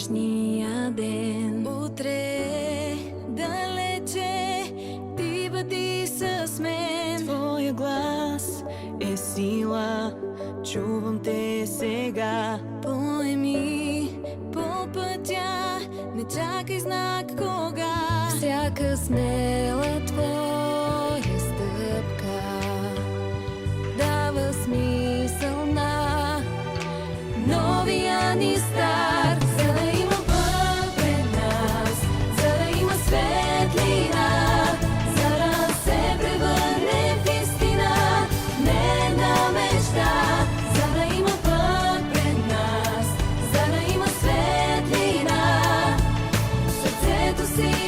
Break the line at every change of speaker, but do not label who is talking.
днешния ден. Утре далече ти бъди с мен. Твоя глас е сила, чувам те сега. Поеми по пътя, не чакай знак кога. Всяка смела твоя стъпка дава смисъл на новия ни старт. За да има път пред нас, за да има светлина, за да се превърне в истина, не една мечта. За да има път пред нас, за да има светлина, сърцето си